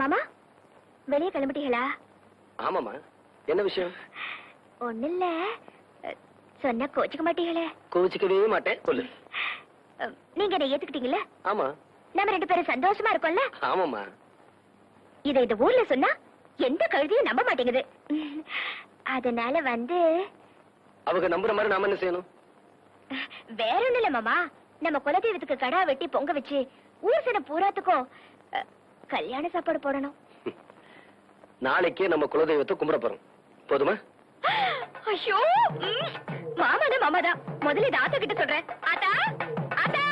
மாமா வெளியே கிளம்பிட்டீங்களா? ஆமாமா, என்ன விஷயம்? ஒண்ணு இல்ல, சொன்ன கோச்சிக்க மாட்டீங்களே? கோச்சிக்கவே மாட்டேன், சொல்லு. நீங்க என்ன ஏத்துக்கிட்டீங்கல்ல? ஆமா. நம்ம 2 பேரும் சந்தோஷமா இருக்கோம்ல? ஆமாமா. இத இந்த ஊர்ல சொன்னா எந்த கழுதியும் நம்ப மாட்டேங்குது. அதனால அவங்க நம்புற மாதிரி நாம என்ன செய்யணும்? வேற ஒண்ணு இல்ல மாமா, நம்ம குலதெய்வத்துக்கு கடா வெட்டி பொங்க வச்சு ஊர் சன பூராத்துக்கும் கல்யாண சாப்பாடு போடணும். நாளைக்கே நம்ம குலதெய்வத்தை கும்பிட போறோம், போதுமா? ஐயோ, மாமாதான் மாமாதான். முதல்ல இதை ஆத்தா கிட்ட சொல்றேன். ஆத்தா, ஆத்தா.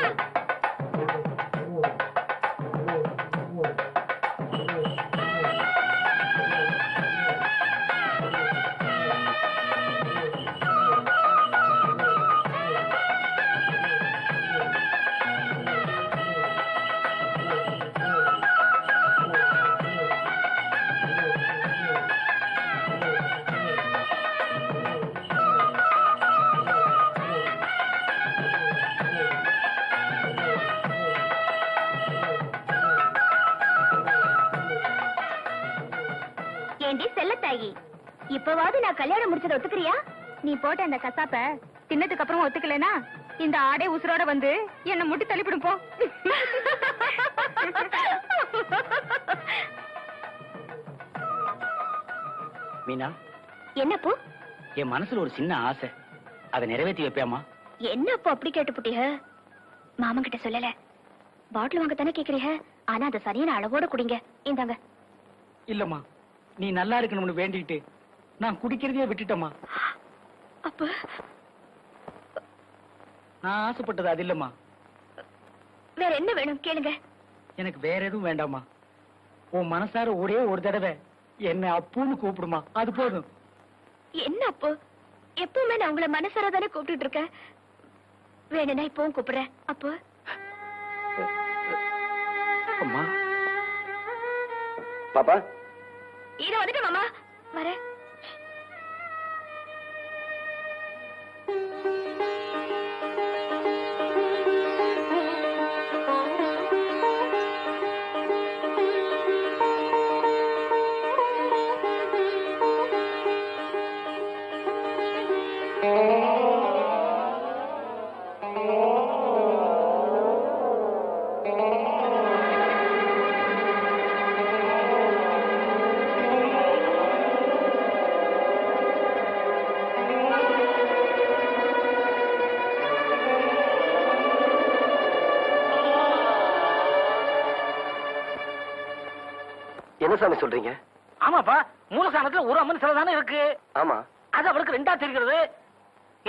ஏண்டி செல்லத்தாயி, இப்பவாவது நான் கல்யாணம் முடிச்சத ஒத்துக்கிறியா? நீ போட்ட அந்த கசாப்ப தின்னதுக்கு அப்புறம் ஒத்துக்கலனா இந்த ஆடை உசுரோட வந்து என்ன முட்டி தள்ளிவிடும் போ. மீனா, என்னப்போ? என் மனசுல ஒரு சின்ன ஆசை, அதை நிறைவேற்றி வைப்பியாமா? என்னப்போ அப்படி கேட்டுப்புட்டீங்க? மாமன் கிட்ட சொல்லல. பாட்டில் வாங்க தானே கேக்குறீங்க, ஆனா அதை சரியான அளவோட குடிங்க. இந்தாங்க. இல்லம்மா, நீ நல்லா இருக்கணும்னு வேண்டிட்டு நான் குடிக்கிறதையே விட்டுட்டேம்மா. அப்ப நான் ஆசைப்பட்டது அது இல்லம்மா. வேற என்ன வேணும் கேளுங்க. எனக்கு வேற எதுவும் வேண்டாமா. உன் மனசார ஒரே ஒரு தடவை என்ன அப்புன்னு கூப்பிடுமா, அது போதும். என்ன அப்போ? எப்பவுமே நான் உங்களை மனசார தானே கூப்பிட்டு இருக்கேன். வேணும்னா இப்பவும் கூப்பிடுறேன். அப்போ அம்மா. பாப்பா, இத வந்துட்டு மாமா வரேன். என்ன சாமி சொல்றீங்க? ஆமாப்பா, மூலஸ்தானத்துல ஒரு அம்மன் சிலை தானே இருக்கு. ஆமா. அது அவளுக்கு 2ஆ தெரிகிறது.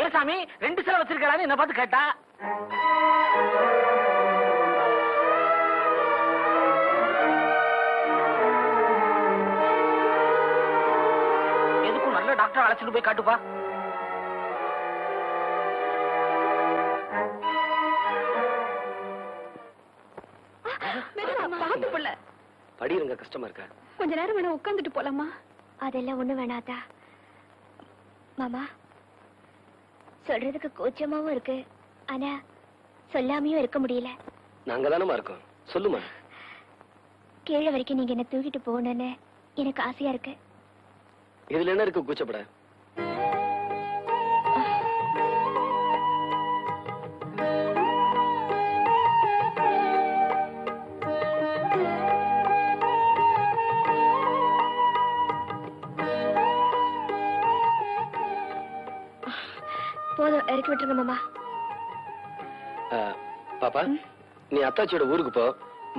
ஏன் சாமி 2 சிலை வச்சிருக்கான்னு என்ன பார்த்து கேட்டா. எதுக்கும் நல்ல டாக்டர் அழைச்சிட்டு போய் காட்டுப்பா. பாத்து புள்ள படிருங்க, கஷ்டமா இருக்கா? கொஞ்ச நேரம் வேணா உட்காந்துட்டு போலாமா? அதெல்லாம் ஒண்ணு வேணாதா மாமா. சொல்றதுக்கு கூச்சமாவும் இருக்கு, ஆனா சொல்லாமையும் இருக்க முடியல. நாங்க தானமா இருக்கோம், சொல்லுமா. கீழே வரைக்கும் நீங்க என்ன தூக்கிட்டு போகணும்னு எனக்கு ஆசையா இருக்கு. இதுல என்ன இருக்கு கூச்சப்பட? போதும், இறக்கி விட்டுருங்க மாமா. பாப்பா, நீ அத்தாச்சியோட ஊருக்கு போ.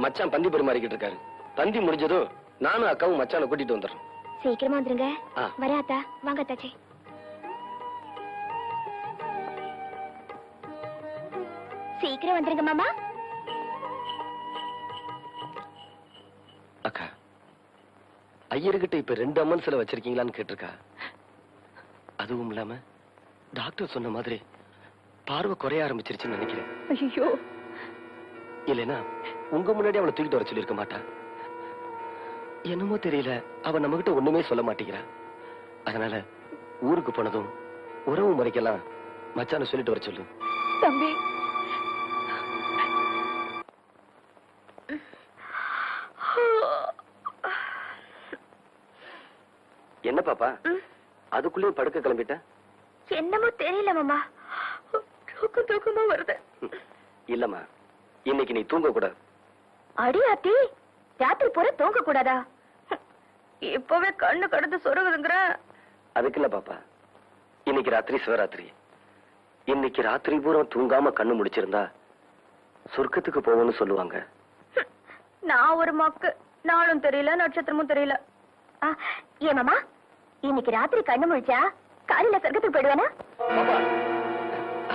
மச்சான் பந்தி பெருமாறிக்கிட்டு இருக்காரு. பந்தி முடிஞ்சதும் நானும் அக்காவும் மச்சானை கூட்டிட்டு வந்துடுறோம். சீக்கிரமா வந்துருங்க. வரேன் அத்தா. வாங்க அத்தாச்சி. சீக்கிரம் வந்துருங்க மாமா. அக்கா, ஐயர்கிட்ட இப்ப 2 அம்மன் சிலை வச்சிருக்கீங்களான்னு கேட்டிருக்கா. அதுவும் இல்லாம டாக்டர் சொன்ன மாதிரி பார்வை குறைய ஆரம்பிச்சிருச்சுன்னு நினைக்கிறேன். ஐயோ, இல்லைன்னா உங்க முன்னாடி அவளை தூக்கிட்டு வர சொல்லிருக்க மாட்டா. என்னமோ தெரியல, அவ நம்ம கிட்ட ஒண்ணுமே சொல்ல மாட்டேங்கிறா. அதனால ஊருக்கு போனதும் உறவு முறைக்கெல்லாம் மச்சான சொல்லிட்டு வர சொல்லு. தம்பி, பாப்பா ம், அதுக்குள்ளேயே படுக்க கிளம்பிட்ட? என்னமோ தெரியல மாமா, தூக்கம் தூக்கமா வருது. இல்லம்மா, இன்னைக்கு நீ தூங்க கூடாது. அடி ஆத்தி, ராத்திரி பூரா தூங்க கூடாதா? இப்பவே கண்ணு கடந்து சொருகுதுங்கிற. அதுக்கு இல்ல பாப்பா, இன்னைக்கு ராத்திரி சிவராத்திரி. இன்னைக்கு ராத்திரி பூரா தூங்காம கண்ணு முடிச்சிருந்தா சொர்க்கத்துக்கு போவோம்னு சொல்லுவாங்க. நான் ஒரு மக்கு, நாளும் தெரியல நட்சத்திரமும் தெரியல. ஏன் மாமா, இன்னைக்கு ராத்திரி கண்ணு முழிச்சா காலையில சொர்க்கத்துக்கு போயிடுவேனா? பாப்பா,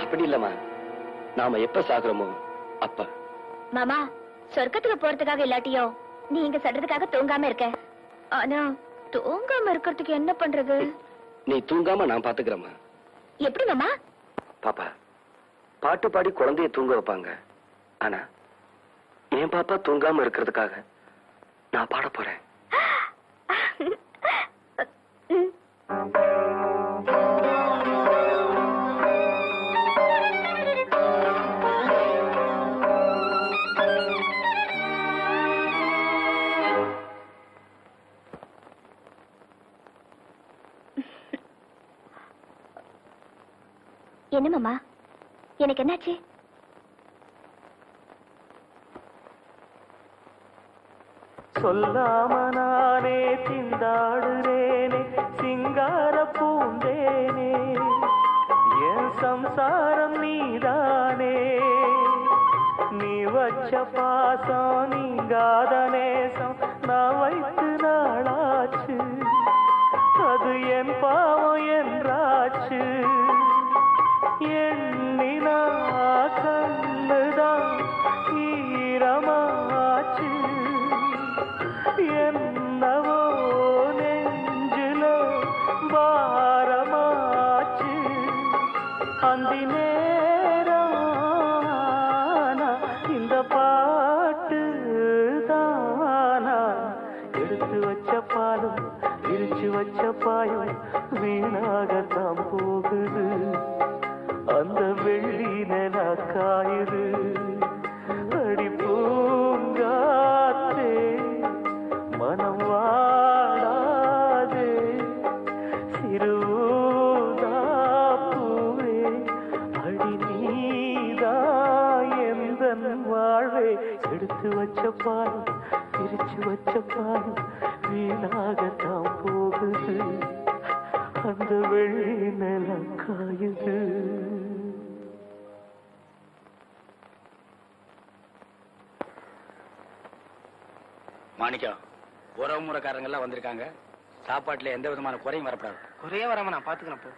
அப்படி இல்லம்மா, நாம எப்ப சாகுறோமோ அப்ப. மாமா, சொர்க்கத்துக்கு போறதுக்காக இல்லாட்டியோ நீங்க சொல்றதுக்காக தூங்காம இருக்க. ஆனா தூங்காம இருக்கிறதுக்கு என்ன பண்றது? நீ தூங்காம நான் பாத்துக்கிறேம்மா. எப்படி மாமா? பாப்பா, பாட்டு பாடி குழந்தைய தூங்க வைப்பாங்க. ஆனா என் பாப்பா தூங்காம இருக்கிறதுக்காக நான் பாட போறேன். என்ன மாமா, எனக்கு என்னாச்சு? சொல்லாம நானே திண்டாடுறேனே சிங்கார பூந்தேனே, என் சம்சாரம் நீதானே, நீ வச்ச பாசம் நீங்காத நேசம் நான் வைத்து நாளாச்சு, அது என் பாவம் என்றாச்சு, எண்ணினா கண்ணுதான் ஈரமாச்சு, என்னவோ நெஞ்சில பாரமாச்சு, அந்தி நேரம் இந்த பாட்டு தானா, எடுத்து வச்ச பாலும் விரிச்சு வச்ச பாயும் வீணாகத்தான் போகுது, அந்த வெள்ளி நில காயுது, அடி பூங்காத்தே மனம் வாடாதே, சிறுதா பூவே அடி நீதா எந்தன் வாழ்வே, எடுத்து வச்ச பாலும் பிரிச்சு வச்ச பாலும் வீணாகத்தான் போகுது, அந்த வெள்ளி நில காயுது. மாணிக்கம், உறவு முறைக்காரங்க எல்லாம் வந்திருக்காங்க. சாப்பாட்டுல எந்த விதமான குறையும் வரப்படாது. குறைய வராம நான் பாத்துக்கிறேன் போ.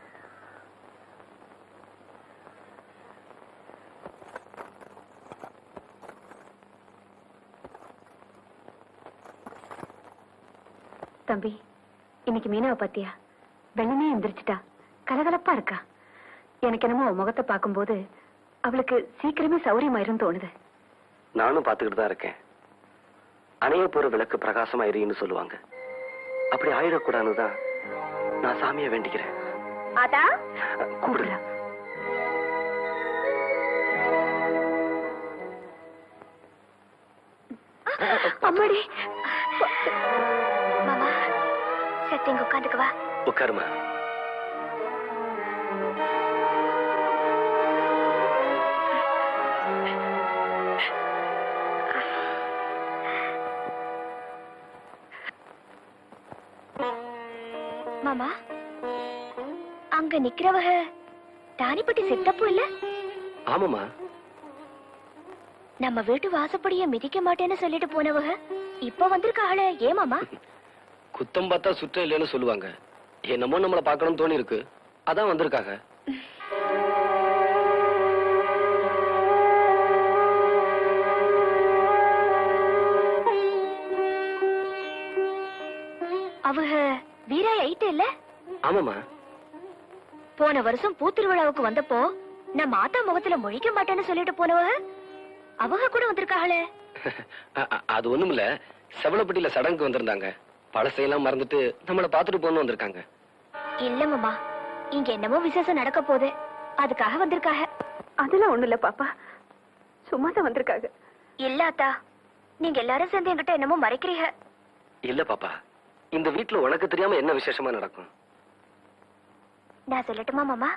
தம்பி, இன்னைக்கு மீனாவை பாத்தியா? வெள்ளமே எந்திரிச்சிட்டா, கலகலப்பா இருக்கா. எனக்கு என்னமோ அவ முகத்தை பார்க்கும்போது அவளுக்கு சீக்கிரமே சௌரியமாயிரும் தோணுது. நானும் பாத்துக்கிட்டு தான் இருக்கேன். அணைய போற விளக்கு பிரகாசமா எரியுன்னு சொல்லுவாங்க. அப்படி ஆயிடக்கூடாதுதான் நான் சாமியை வேண்டிக்கிறேன். ஆதா கூப்பிடுறேன். அம்மாடி. மாமா, சத்து இங்க உட்காந்துக்குவா. உட்காருமா. மாமா, அங்க நிக்கிறவக தானிப்பட்டி சித்தப்பு இல்ல? ஆமாமா. நம்ம வீட்டு வாசப்படிய மிதிக்க மாட்டேன்னு சொல்லிட்டு போனவக இப்ப வந்திருக்காளே, ஏன் மாமா? குத்தம் பார்த்தா சுற்றம் இல்லைன்னு சொல்லுவாங்க. என்னமோ நம்மள பார்க்கணும்னு தோணி இருக்கு, அதான் வந்திருக்காங்க. அவக வீராய் ஐட்டு இல்ல? ஆமாமா. போன வருஷம் பூத்திருவிழாவுக்கு வந்தப்போ நம்ம ஆத்தா முகத்துல முழிக்க மாட்டேன்னு சொல்லிட்டு போனவக அவங்க கூட வந்திருக்காளே. அது ஒண்ணுமில்ல, செவலப்பட்டியில சடங்குக்கு வந்திருந்தாங்க. பழசையெல்லாம் மறந்துட்டு நம்மள பாத்துட்டு போன்னு வந்திருக்காங்க. இல்ல மாமா, இங்க என்னமோ விசேஷம் நடக்க போகுது, அதுக்காக வந்திருக்காங்க. அதெல்லாம் ஒண்ணு இல்ல பாப்பா, சும்மா தான் வந்திருக்காங்க. இல்ல அத்தா, நீங்க எல்லாரும் சேர்ந்து என்கிட்ட என்னமோ மறைக்கிறீங்க. இல்ல பாப்பா, இந்த வீட்டுல உனக்கு தெரியாம என்ன விசேஷமா நடக்கும்? நான் சொல்லட்டுமா மாமா?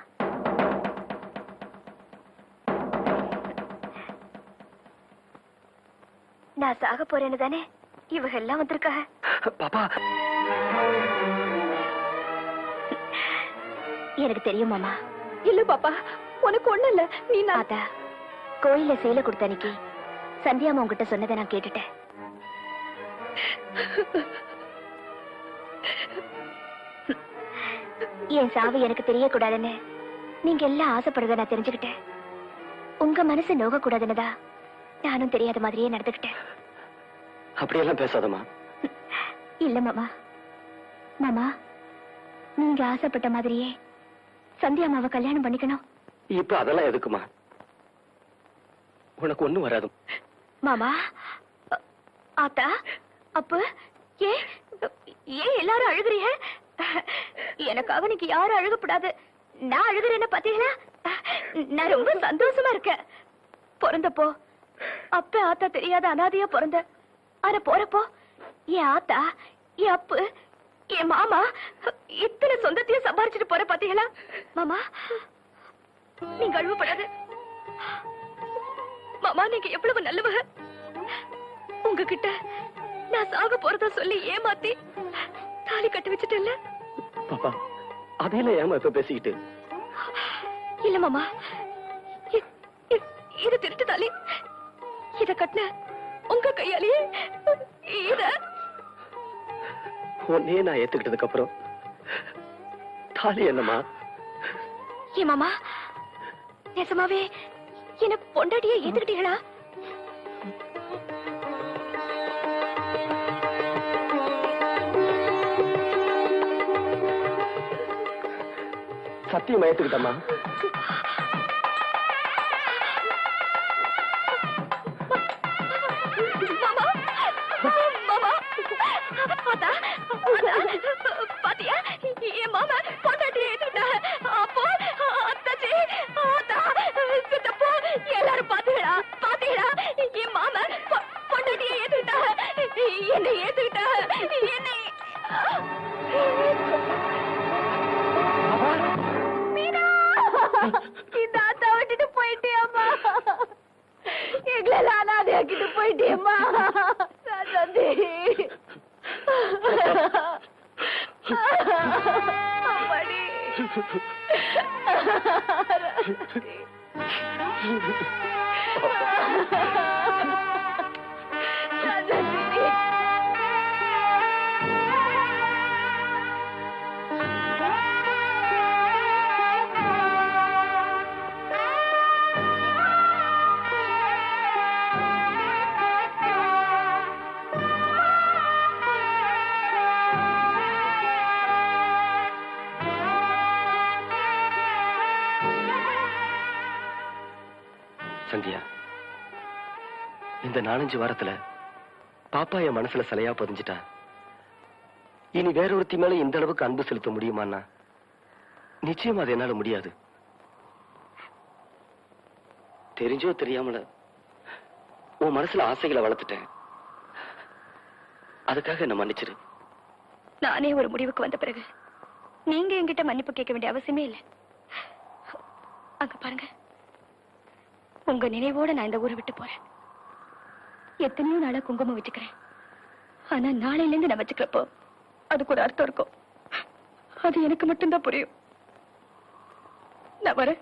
நான் சாக போறேன்னு தானே இவங்க எல்லாம் வந்திருக்காங்க. பாப்பா, எனக்கு தெரியும் மாமா. இல்ல பாப்பா, உனக்கு ஒண்ணு இல்ல. நீ நாதா கோயில சேலை கொடுத்த அன்னைக்கு சந்தியாமா உங்ககிட்ட சொன்னதை நான் கேட்டுட்டேன். என் சாவு எனக்கு தெரியக்கூடாதுன்னு நீங்க எல்லாம் ஆசைப்படுறத நான் தெரிஞ்சுக்கிட்டேன். உங்க மனசு நோக கூடாதுன்னுதா நானும் தெரியாத மாதிரியே நடந்துக்கிட்டேன். அப்படியெல்லாம் பேசாதம்மா. இல்ல மாமா. மாமா, நீங்க ஆசைப்பட்ட மாதிரியே சந்தியாமாவை கல்யாணம் பண்ணிக்கணும். இப்ப அதெல்லாம் எதுக்குமா? உனக்கு ஒண்ணும் வராது. மாமா, ஆத்தா, அப்ப ஏன் ஏன் எல்லாரும் அழுகுறீங்க? எனக்காக நீங்க யாரும் அழுகப்படாது. நான் அழுகுறேன்னு பாத்தீங்களா? நான் ரொம்ப சந்தோஷமா இருக்கேன். பிறந்தப்போ அப்ப ஆத்தா தெரியாத அனாதையா பிறந்த. ஆனா போறப்போ என் ஆத்தா, என் அப்பு, என் மாமா இத்தனை சொந்தத்தையும் சம்பாரிச்சுட்டு போற பாத்தீங்களா? மாமா, நீங்க அழுவப்படாது. மாமா, நீங்க எவ்வளவு நல்லவங்க. உங்ககிட்ட நான் சாக போறதா சொல்லி ஏமாத்தி தாலி கட்டி வச்சுட்டேன்ல. பாப்பா, அதையில ஏமா இப்ப பேசிக்கிட்டு? இல்ல மாமா, இது திருட்டு தாலி. இத கட்டின உங்க கையாலேயே இத உன்னையே நான் ஏத்துக்கிட்டதுக்கு அப்புறம் தாலி என்னமா? ஏ மாமா, நெசமாவே என்ன பொண்டாட்டியே ஏத்துக்கிட்டீங்களா? சத்தியம் ஏத்துக்கிட்டமா? பாத்தியா, என் மாமா பொண்டாட்டியை ஏத்துக்கிட்டாங்க. அப்போ அத்தாச்சி, ஆத்தா, சித்தப்பா எல்லாரும் பாத்தீங்களா? பாத்தீங்களா? என் மாமா பொண்டாட்டியை ஏத்துக்கிட்டாங்க. என்னை ஏத்துக்கிட்டாங்க. என்னை மீனா, இந்த ஆத்தா விட்டுட்டு போயிட்டியம்மா. எங்களெல்லாம் அனாதையாக்கிட்டு போயிட்டியம்மா. சந்தி, அம்மாடி. சந்தியா, இந்த 4-5 வாரத்துல பாப்பா என் மனசுல சிலையா பதிஞ்சிட்டா. இனி வேறொருத்தி மேல இந்த அளவுக்கு அன்பு செலுத்த முடியுமான்னா நிச்சயம் அது என்னால முடியாது. தெரிஞ்சோ தெரியாமல உன் மனசுல ஆசைகளை வளர்த்துட்டேன். அதுக்காக என்ன மன்னிச்சிரு. நானே ஒரு முடிவுக்கு வந்த பிறகு நீங்க என்கிட்ட மன்னிப்பு கேட்க வேண்டிய அவசியமே இல்லை. அங்க பாருங்க, உங்க நினைவோட நான் இந்த ஊரை விட்டு போறேன். எத்தனையோ நாளா குங்குமம் வச்சுக்கிறேன். ஆனா நாளையில இருந்து நான் வச்சுக்கிறப்போ அதுக்கு ஒரு அர்த்தம் இருக்கும். அது எனக்கு மட்டும்தான் புரியும். நான் வரேன்.